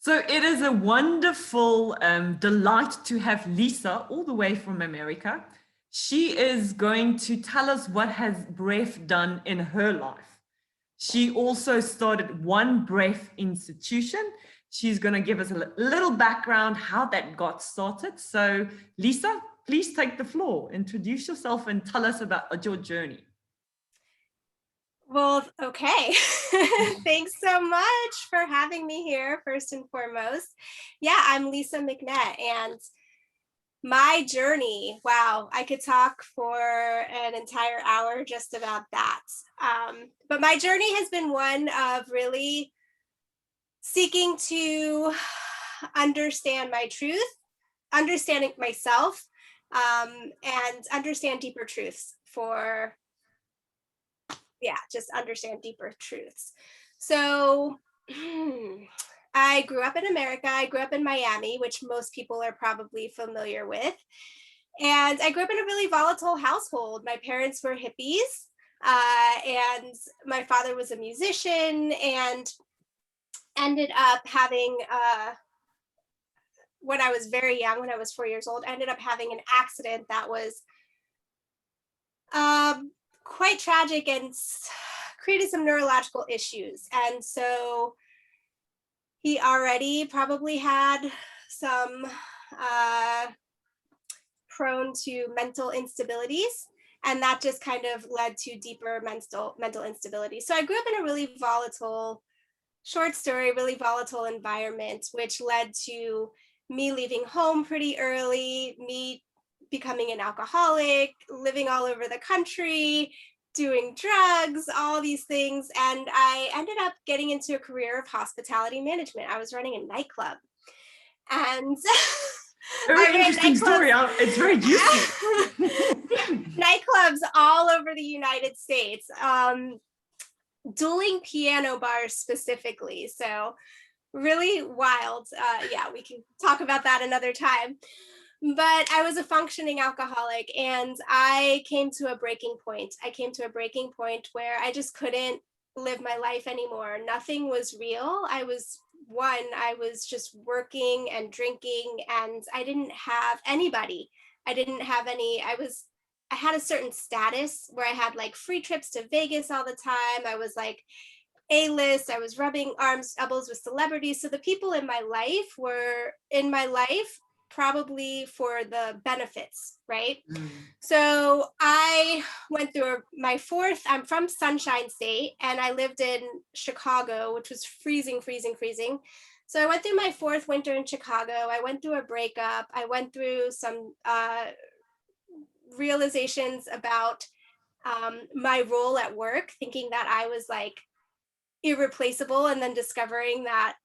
So it is a wonderful delight to have Lisa all the way from America. She is going to tell us what has Breath done in her life. She also started One Breath Institution. She's going to give us a little background how that got started. So Lisa, please take the floor. Introduce yourself and tell us about your journey. Well, okay. Thanks so much for having me here, first and foremost. Yeah, I'm Lisa McNett, and my journey, wow, I could talk for an entire hour just about that. But my journey has been one of really seeking to understand my truth, understanding myself, and understand deeper truths for just understand deeper truths. So I grew up in America. I grew up in Miami, which most people are probably familiar with. And I grew up in a really volatile household. My parents were hippies, and my father was a musician, and ended up having, when I was very young, when I was 4 years old, ended up having an accident that was quite tragic and created some neurological issues. And so he already probably had some prone to mental instabilities, and that just kind of led to deeper mental instability. So I grew up in a really volatile, short story, really volatile environment, which led to me leaving home pretty early, me becoming an alcoholic, living all over the country, doing drugs, all these things. And I ended up getting into a career of hospitality management. I was running a nightclub. And very interesting story. It's very juicy. Nightclubs all over the United States, dueling piano bars specifically. So really wild. Yeah, we can talk about that another time. But I was a functioning alcoholic, and I came to a breaking point. I came to a breaking point where I just couldn't live my life anymore. Nothing was real. I was just working and drinking, and I didn't have anybody. I had a certain status where I had like free trips to Vegas all the time. I was like A-list. I was rubbing arms, elbows with celebrities. So the people in my life were in my life probably for the benefits, right? So I went through I'm from Sunshine State, and I lived in Chicago, which was freezing. So I went through my fourth winter in Chicago. I went through a breakup. I went through some realizations about my role at work, thinking that I was like irreplaceable, and then discovering that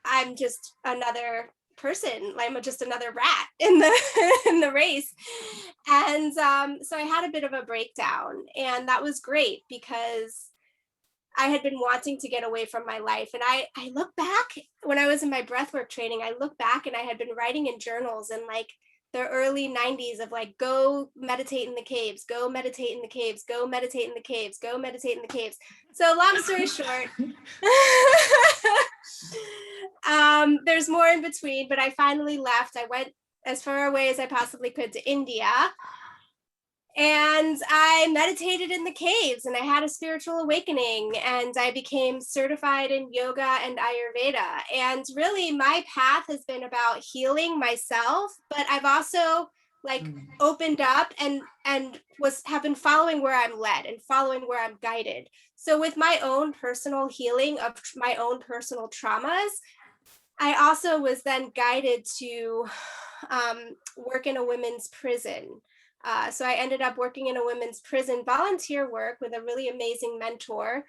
I'm just another person. I'm just another rat in the race. And so I had a bit of a breakdown, and that was great because I had been wanting to get away from my life. And I look back when I was in my breathwork training, I look back and I had been writing in journals in like the early 90s of like, go meditate in the caves, go meditate in the caves, go meditate in the caves, go meditate in the caves. So long story short, there's more in between, but I finally left. I went as far away as I possibly could to India, and I meditated in the caves, and I had a spiritual awakening, and I became certified in yoga and Ayurveda. And really my path has been about healing myself, but I've also like opened up and have been following where I'm led and following where I'm guided. So with my own personal healing of my own personal traumas, I also was then guided to work in a women's prison. So I ended up working in a women's prison, volunteer work with a really amazing mentor,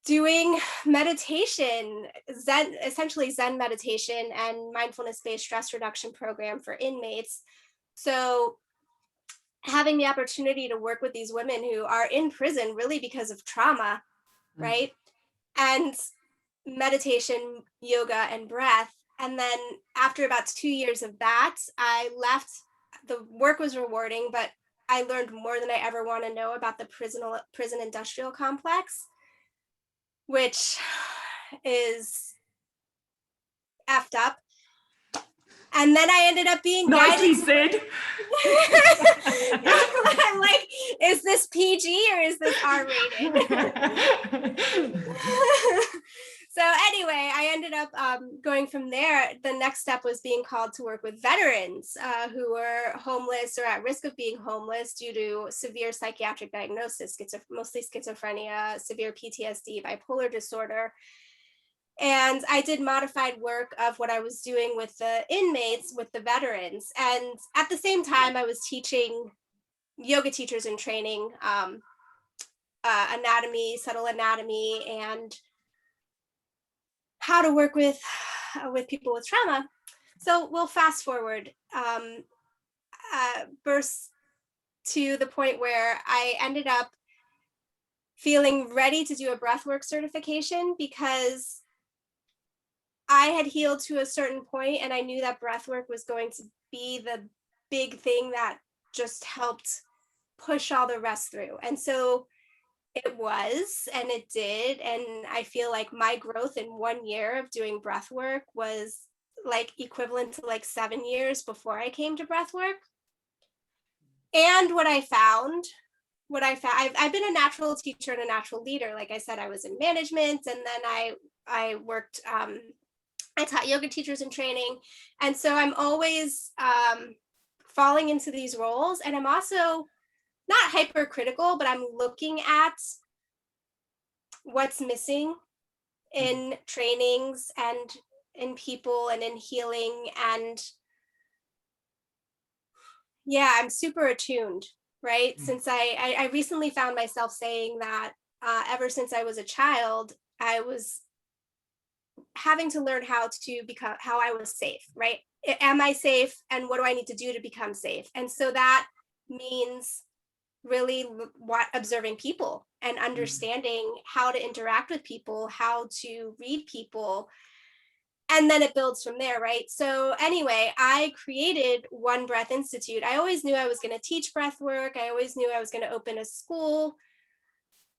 doing meditation, essentially Zen meditation and mindfulness-based stress reduction program for inmates. So having the opportunity to work with these women who are in prison really because of trauma, right? And meditation, yoga, and breath. And then after about 2 years of that, I left. The work was rewarding, but I learned more than I ever want to know about the prison industrial complex. which is effed up. And then I ended up being Nicely guided. said. I'm like, is this PG or is this R-rated? So anyway, I ended up going from there. The next step was being called to work with veterans who were homeless or at risk of being homeless due to severe psychiatric diagnosis, mostly schizophrenia, severe PTSD, bipolar disorder. And I did modified work of what I was doing with the inmates, with the veterans. And at the same time, I was teaching yoga teachers in training, anatomy, subtle anatomy, and how to work with people with trauma. So we'll fast forward, burst to the point where I ended up feeling ready to do a breathwork certification because I had healed to a certain point and I knew that breathwork was going to be the big thing that just helped push all the rest through. And so it was, and it did. And I feel like my growth in 1 year of doing breathwork was like equivalent to like 7 years before I came to breathwork. And what I found, I've been a natural teacher and a natural leader. Like I said, I was in management, and then I worked, I taught yoga teachers in training. And so I'm always falling into these roles. And I'm also not hypercritical, but I'm looking at what's missing in trainings and in people and in healing. And yeah, I'm super attuned, right? Since I recently found myself saying that ever since I was a child, I was having to learn how I was safe, right? Am I safe? And what do I need to do to become safe? And so that means really observing people and understanding how to interact with people, how to read people. And then it builds from there, right? So anyway, I created One Breath Institute. I always knew I was going to teach breath work. I always knew I was going to open a school.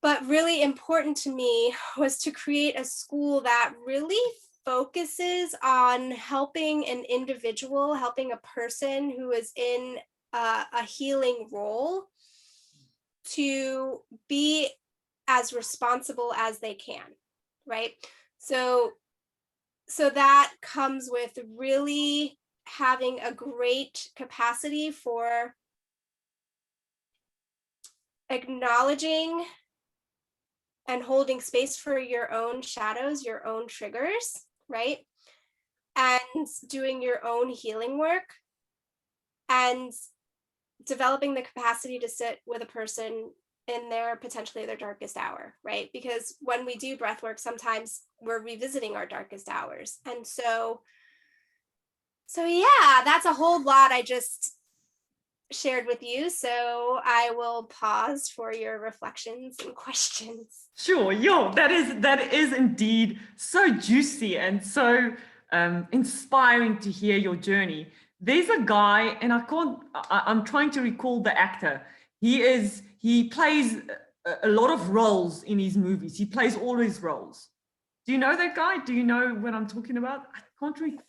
But really important to me was to create a school that really focuses on helping an individual, helping a person who is in a healing role to be as responsible as they can, right? So that comes with really having a great capacity for acknowledging and holding space for your own shadows, your own triggers, right? And doing your own healing work and developing the capacity to sit with a person in potentially their darkest hour, right? Because when we do breath work, sometimes we're revisiting our darkest hours. And so yeah, that's a whole lot I just shared with you. So I will pause for your reflections and questions. Sure, that is indeed so juicy and so inspiring to hear your journey. There's a guy, and I'm trying to recall the actor. He plays a lot of roles in his movies. He plays all his roles. Do you know that guy? Do you know what I'm talking about? I can't really.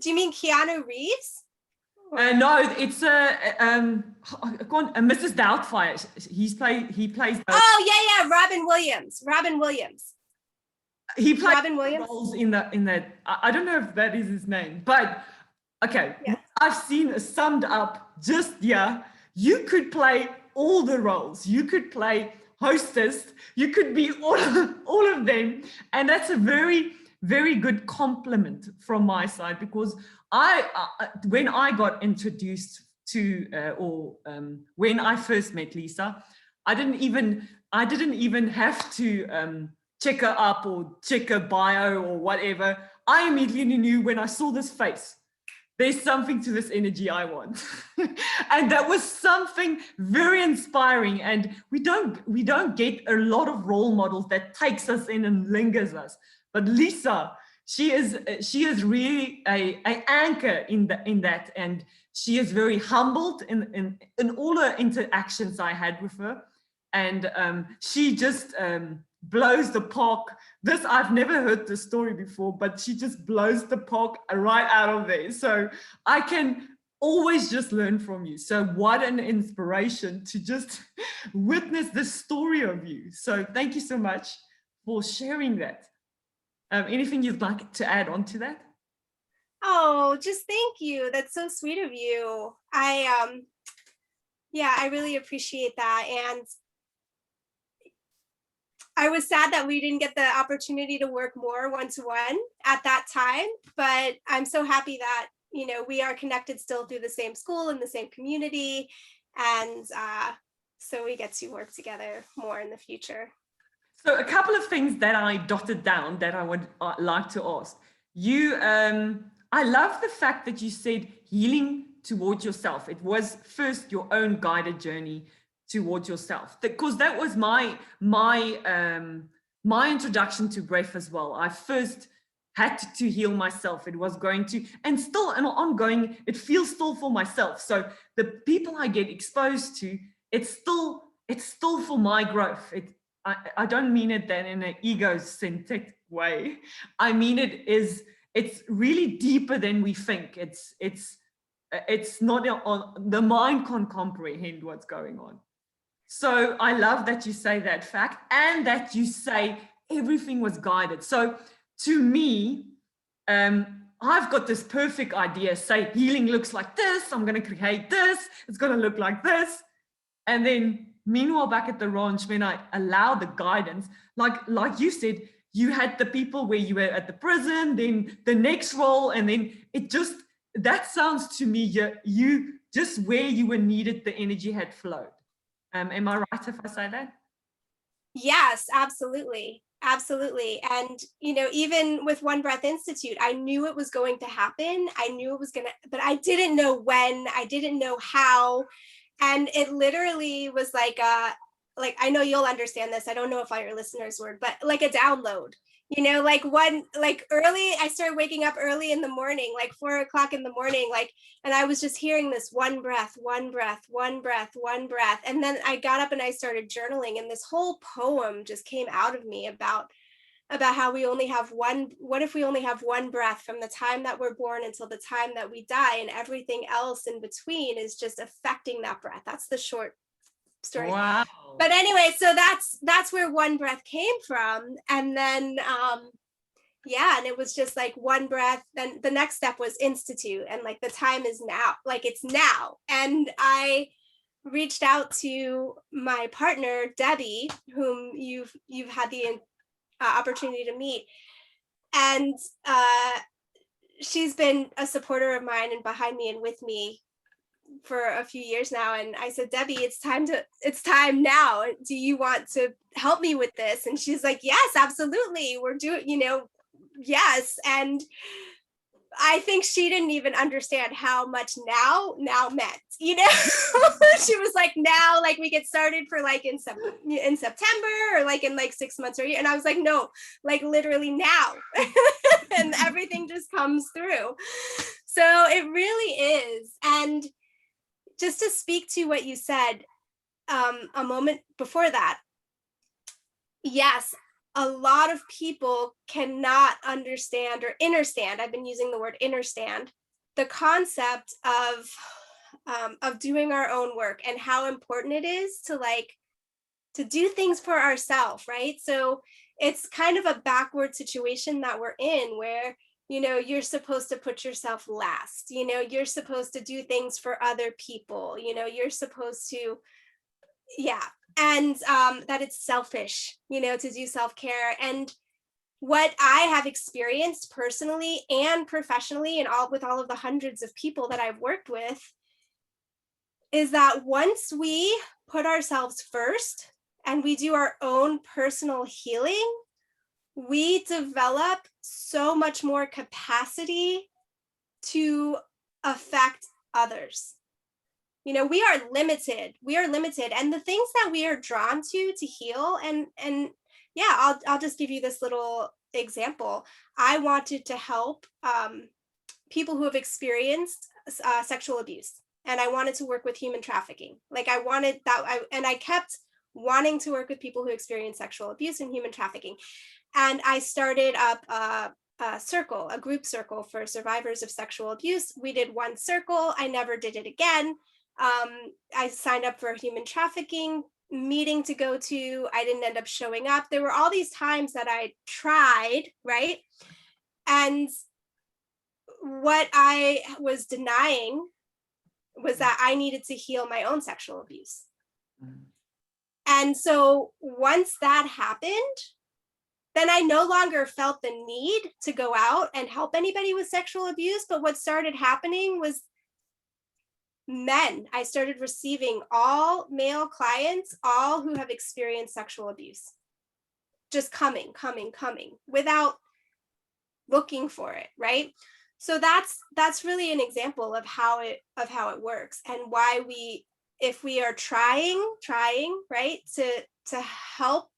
Do you mean Keanu Reeves? No, it's Mrs. Doubtfire. He plays. Oh yeah, Robin Williams. He plays Robin Williams roles in that. I don't know if that is his name, but okay. Yeah. I've seen summed up just yeah. You could play all the roles. You could play hostess. You could be all of them, and that's a very, very good compliment from my side, because when I got introduced to when I first met Lisa, I didn't even have to check her up or check her bio or whatever. I immediately knew when I saw this face, there's something to this energy I want. And that was something very inspiring. And we don't get a lot of role models that takes us in and lingers us. But Lisa, she is really a anchor in that. And she is very humbled in all the interactions I had with her. And she just blows the park. This, I've never heard this story before, but she just blows the park right out of there. So I can always just learn from you. So what an inspiration to just witness this story of you. So thank you so much for sharing that. Anything you'd like to add on to that? Oh, just thank you. That's so sweet of you. Yeah, I really appreciate that. And I was sad that we didn't get the opportunity to work more one-to-one at that time, but I'm so happy that, you know, we are connected still through the same school and the same community. And so we get to work together more in the future. So a couple of things that I dotted down that I would like to ask you. I love the fact that you said healing towards yourself. It was first your own guided journey towards yourself, because that was my introduction to breath as well. I first had to heal myself. It was going to, and still an ongoing, it feels still for myself. So the people I get exposed to, it's still for my growth. I don't mean it then in an egocentric way. I mean it's really deeper than we think. It's not on, the mind can't comprehend what's going on. So I love that you say that fact, and that you say everything was guided. So to me, I've got this perfect idea. Say healing looks like this. I'm going to create this. It's going to look like this. And then meanwhile, back at the ranch, when I allow the guidance, like you said, you had the people where you were at the prison, then the next role, and then it just, that sounds to me, you just where you were needed, the energy had flowed. Am I right if I say that? Yes, absolutely. Absolutely. And, you know, even with One Breath Institute, I knew it was going to happen. I knew it was going to, but I didn't know when, I didn't know how. And it literally was like I know you'll understand this. I don't know if all your listeners would, but like a download, you know, like early, I started waking up early in the morning, like 4 o'clock in the morning, like, and I was just hearing this one breath, one breath, one breath, one breath. And then I got up and I started journaling, and this whole poem just came out of me about how we only have one, what if we only have one breath from the time that we're born until the time that we die, and everything else in between is just affecting that breath. That's the short story. Wow. But anyway, so that's where One Breath came from. And then yeah, and it was just like one breath. Then the next step was institute, and like the time is now, like it's now. And I reached out to my partner Debbie, whom you've had the opportunity to meet, and she's been a supporter of mine and behind me and with me for a few years now. And I said, Debbie, it's time now. Do you want to help me with this? And she's like, yes, absolutely. We're doing, you know, yes. And I think she didn't even understand how much now meant, you know. She was like, now, like we get started for like in September, or like in like 6 months or a year. And I was like, no, like literally now. And everything just comes through. So it really is. And just to speak to what you said a moment before that, yes, a lot of people cannot understand or understand, I've been using the word understand, the concept of doing our own work, and how important it is to do things for ourselves, right? So it's kind of a backward situation that we're in, where, you know, you're supposed to put yourself last, you know, you're supposed to do things for other people, you know, you're supposed to, yeah. And that it's selfish, you know, to do self-care. And what I have experienced personally and professionally, and with all of the hundreds of people that I've worked with, is that once we put ourselves first and we do our own personal healing, we develop so much more capacity to affect others. You know, we are limited. And the things that we are drawn to heal, and yeah, I'll just give you this little example. I wanted to help people who have experienced sexual abuse, and I wanted to work with human trafficking. Like I wanted that, and I kept wanting to work with people who experience sexual abuse and human trafficking. And I started up a group circle for survivors of sexual abuse. We did one circle. I never did it again. I signed up for a human trafficking meeting to go to. I didn't end up showing up. There were all these times that I tried, right? And what I was denying was that I needed to heal my own sexual abuse. And so once that happened, then I no longer felt the need to go out and help anybody with sexual abuse. But what started happening was men. I started receiving all male clients, all who have experienced sexual abuse, just coming without looking for it, right? So that's really an example of how it works, and why if we are trying, right, to help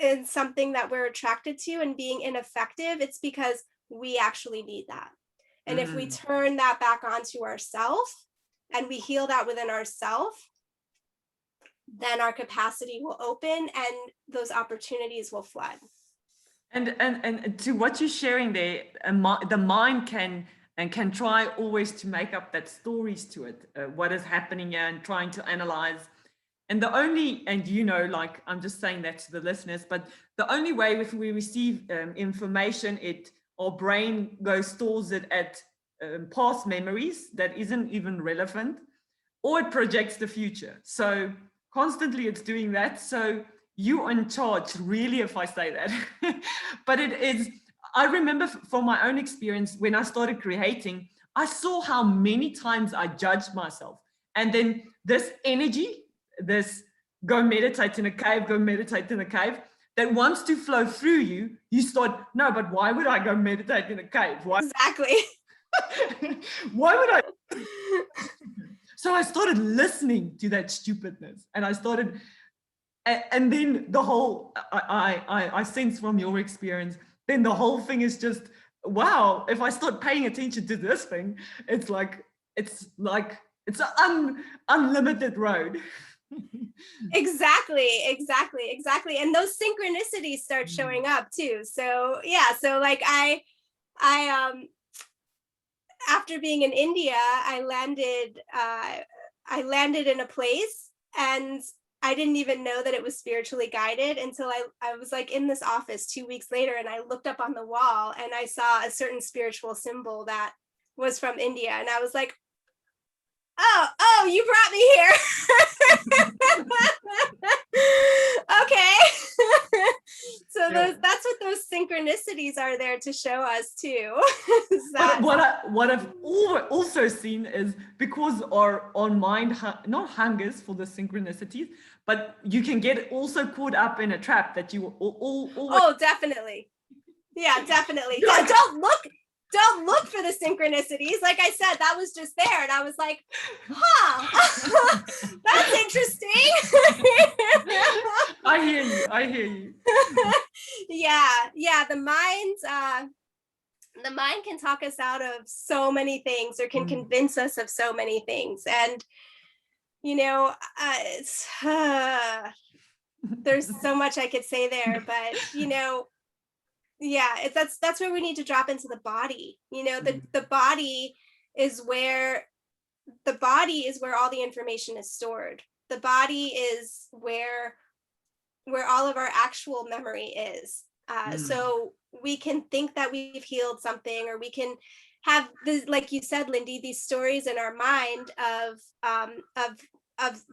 in something that we're attracted to and being ineffective, it's because we actually need that. And if we turn that back onto ourselves and we heal that within ourselves, then our capacity will open and those opportunities will flood. And to what you're sharing there, the mind can try always to make up that stories to it, what is happening here, and trying to analyze. And like, I'm just saying that to the listeners, but the only way if we receive information, our brain stores it at past memories that isn't even relevant, or it projects the future. So constantly it's doing that. So you're in charge, really, if I say that. But it is, I remember from my own experience, when I started creating, I saw how many times I judged myself. And then this energy, this go meditate in a cave, that wants to flow through you, you start, no, but why would I go meditate in a cave? Why? Exactly. Why would I? So I started listening to that stupidness, and I started, and then the whole, I sense from your experience, then the whole thing is just, wow, if I start paying attention to this thing, it's an unlimited road. Exactly. And those synchronicities start showing up too. So yeah, so like I after being in India, I landed in a place, and I didn't even know that it was spiritually guided until I was like in this office 2 weeks later, and I looked up on the wall and I saw a certain spiritual symbol that was from India, and I was like, oh, you brought me here. Okay. So that's what those synchronicities are there to show us too. But what I've also seen is, because our mind not hungers for the synchronicities, but you can get also caught up in a trap that you always. Oh, definitely. Yeah, definitely. Yeah, don't look for the synchronicities. Like I said, that was just there, and I was like, that's interesting. I hear you. Yeah. The mind can talk us out of so many things, or can convince us of so many things. And, there's so much I could say there, but, yeah, that's where we need to drop into the body. The body is where all the information is stored. The body is where all of our actual memory is. So we can think that we've healed something, or we can have this, like you said, Lynn-dee, these stories in our mind of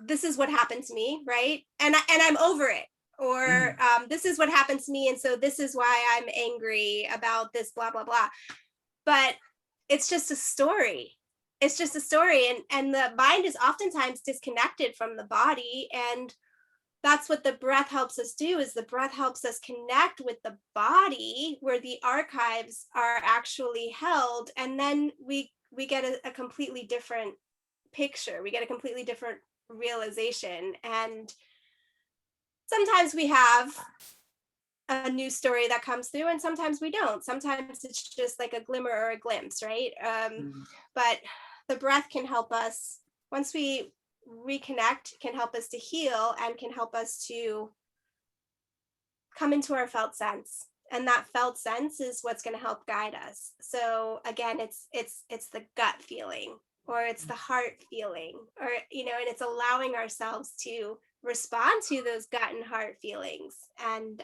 this is what happened to me, right? And I'm over it. Or this is what happened to me, and so this is why I'm angry about this, blah, blah, blah. But it's just a story. It's just a story. And the mind is oftentimes disconnected from the body. And that's what the breath helps us do, is the breath helps us connect with the body, where the archives are actually held. And then we get a completely different picture. We get a completely different realization. And sometimes we have a new story that comes through, and sometimes we don't. Sometimes it's just like a glimmer or a glimpse, right? But the breath can help us. Once we reconnect, can help us to heal, and can help us to come into our felt sense. And that felt sense is what's going to help guide us. So again, it's the gut feeling, or it's the heart feeling, or, and it's allowing ourselves to respond to those gut and heart feelings, and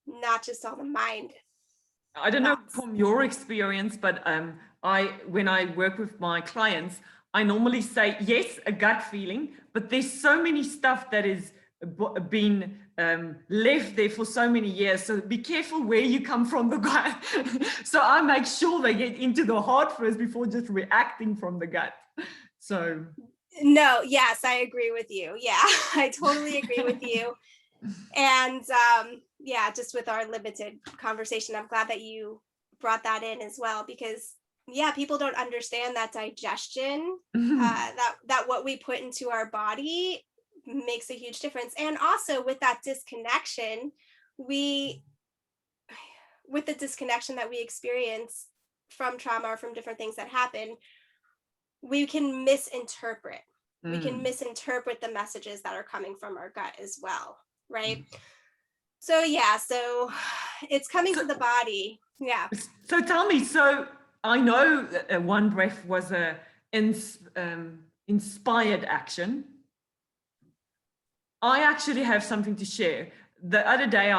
not just all the mind. I don't know from your experience, but when I work with my clients, I normally say, yes, a gut feeling, but there's so many stuff that is been left there for so many years. So be careful where you come from the gut. So I make sure they get into the heart first before just reacting from the gut. So. No, yes, I agree with you. Yeah, I totally agree with you. And yeah, just with our limited conversation, I'm glad that you brought that in as well, because yeah, people don't understand that digestion, that what we put into our body makes a huge difference. And also with that disconnection, with the disconnection that we experience from trauma or from different things that happen, we can misinterpret. We can misinterpret the messages that are coming from our gut as well, right? So yeah, so it's coming to the body. Yeah. So tell me, so I know that One Breath was a inspired action. I actually have something to share. The other day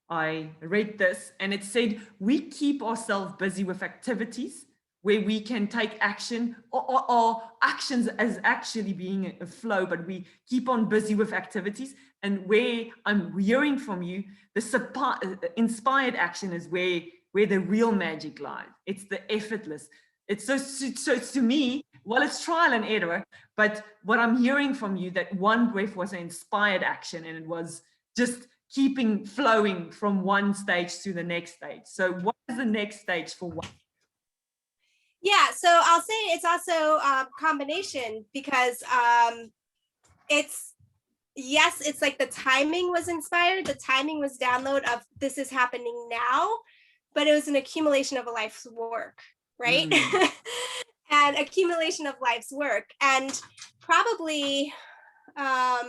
I read this, and it said we keep ourselves busy with activities where we can take action, or actions as actually being a flow, but we keep on busy with activities. And where I'm hearing from you, the inspired action is where the real magic lies. It's the effortless. It's so to me, well, it's trial and error, but what I'm hearing from you, that One Breath was an inspired action, and it was just keeping flowing from one stage to the next stage. So what is the next stage for One? Yeah, so I'll say it's also a combination, because it's like the timing was inspired, the timing was download of this is happening now, but it was an accumulation of a life's work, right? And accumulation of life's work. And probably a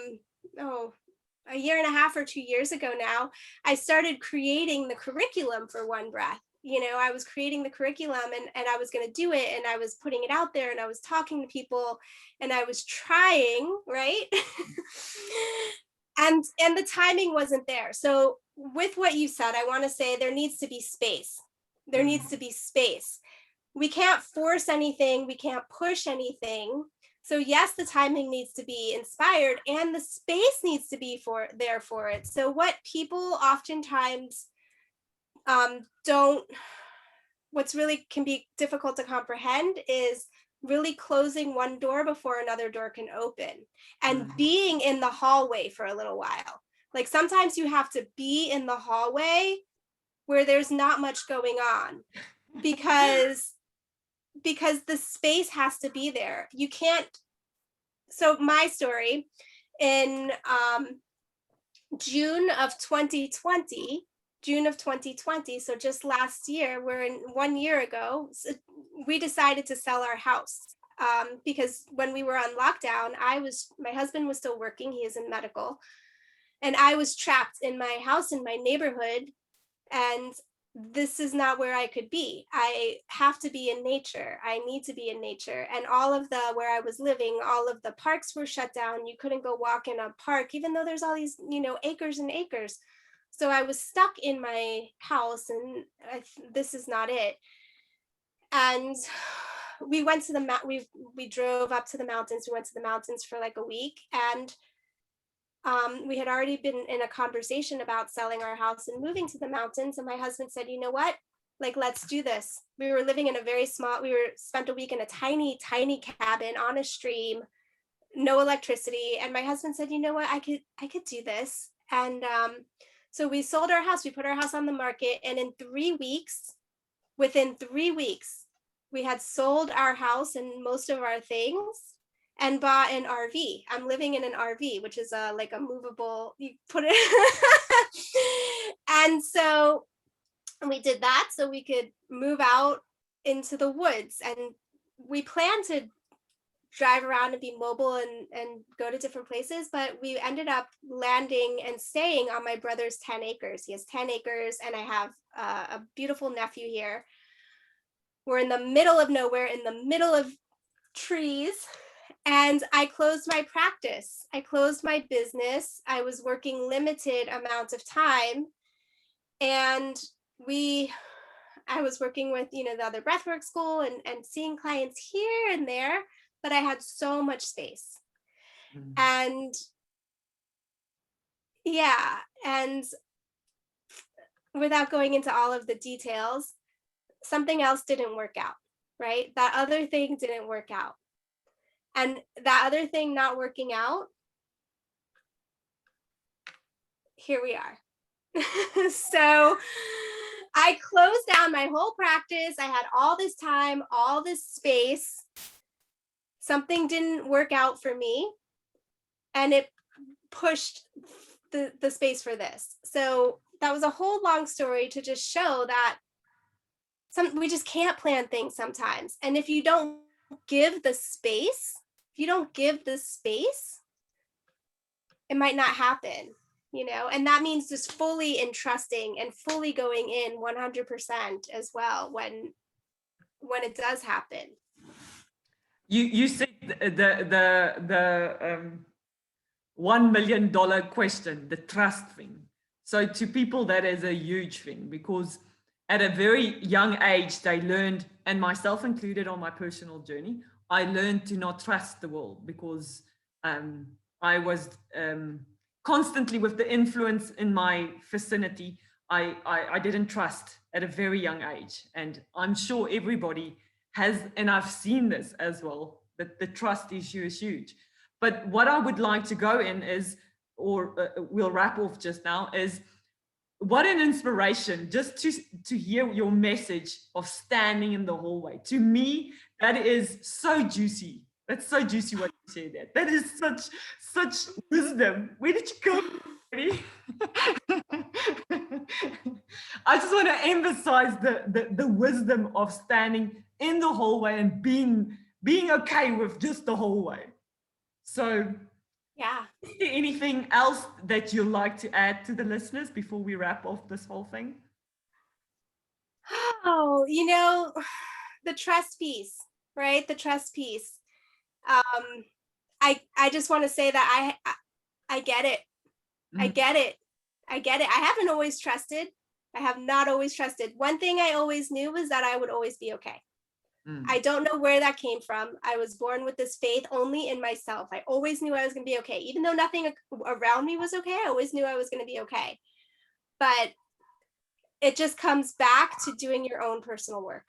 year and a half or 2 years ago now, I started creating the curriculum for One Breath. I was creating the curriculum, and I was going to do it, and I was putting it out there, and I was talking to people, and I was trying, right? and the timing wasn't there. So with what you said, I want to say there needs to be space. There needs to be space. We can't force anything. We can't push anything. So yes, the timing needs to be inspired, and the space needs to be there for it. So what people oftentimes what's really can be difficult to comprehend is really closing one door before another door can open, and being in the hallway for a little while. Like sometimes you have to be in the hallway where there's not much going on, because the space has to be there. You can't. So my story, in June of 2020, so just last year, we're in 1 year ago, so we decided to sell our house, because when we were on lockdown, my husband was still working, he is in medical, and I was trapped in my house in my neighborhood, and this is not where I could be. I have to be in nature. I need to be in nature. And where I was living, all of the parks were shut down. You couldn't go walk in a park, even though there's all these, acres and acres. So I was stuck in my house, and this is not it. And we went to we drove up to the mountains. We went to the mountains for like a week, and we had already been in a conversation about selling our house and moving to the mountains. And my husband said, you know what, like, let's do this. We were living in spent a week in a tiny, tiny cabin on a stream, no electricity. And my husband said, you know what, I could do this. And so we sold our house, we put our house on the market. And within 3 weeks, we had sold our house and most of our things, and bought an RV. I'm living in an RV, which is like a movable, you put it. And so we did that so we could move out into the woods. And we plan to drive around and be mobile and go to different places. But we ended up landing and staying on my brother's 10 acres. He has 10 acres, and I have a beautiful nephew here. We're in the middle of nowhere, in the middle of trees. And I closed my practice. I closed my business. I was working limited amounts of time. And I was working with, the other breathwork school and seeing clients here and there, but I had so much space. And yeah, and without going into all of the details, something else didn't work out, right? That other thing didn't work out. And that other thing not working out, here we are. So I closed down my whole practice. I had all this time, all this space. Something didn't work out for me, and it pushed the space for this. So that was a whole long story to just show that we just can't plan things sometimes. And if you don't give the space, it might not happen. And that means just fully entrusting and fully going in 100% as well when it does happen. You said the $1 million question, the trust thing. So to people, that is a huge thing, because at a very young age, they learned, and myself included on my personal journey, I learned to not trust the world, because I was constantly with the influence in my vicinity. I didn't trust at a very young age. And I'm sure everybody has, and I've seen this as well, that the trust issue is huge. But what I would like to go in is, or we'll wrap off just now, is what an inspiration just to hear your message of standing in the hallway. To me, that is so juicy. That's so juicy what you said there. That is such wisdom. Where did you go? I just want to emphasize the wisdom of standing in the hallway and being okay with just the hallway. So yeah. Is there anything else that you'd like to add to the listeners before we wrap off this whole thing? Oh, the trust piece, right? The trust piece. I just want to say that I get it. I get it. I haven't always trusted. I have not always trusted. One thing I always knew was that I would always be okay. I don't know where that came from. I was born with this faith only in myself. I always knew I was going to be okay. Even though nothing around me was okay, I always knew I was going to be okay. But it just comes back to doing your own personal work,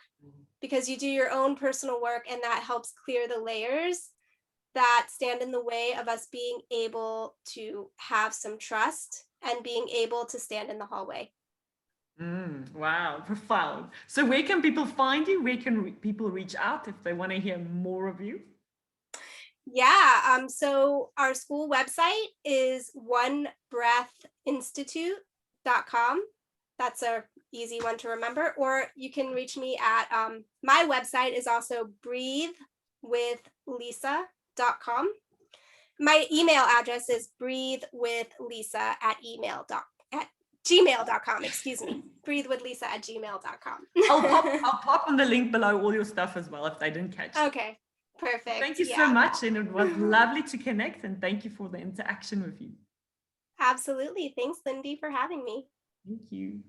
because you do your own personal work, and that helps clear the layers that stand in the way of us being able to have some trust and being able to stand in the hallway. Wow, profound. So where can people find you? Where can people reach out if they want to hear more of you? Yeah, so our school website is onebreathinstitute.com. That's a easy one to remember. Or you can reach me at my website is also breathewithlisa.com. My email address is breathewithlisa@gmail.com. Excuse me, breathewithlisa@gmail.com. I'll pop on the link below all your stuff as well if they didn't catch it. Okay, perfect. Thank you so much, and it was lovely to connect, and thank you for the interaction with you. Absolutely. Thanks, Lynn-dee, for having me. Thank you.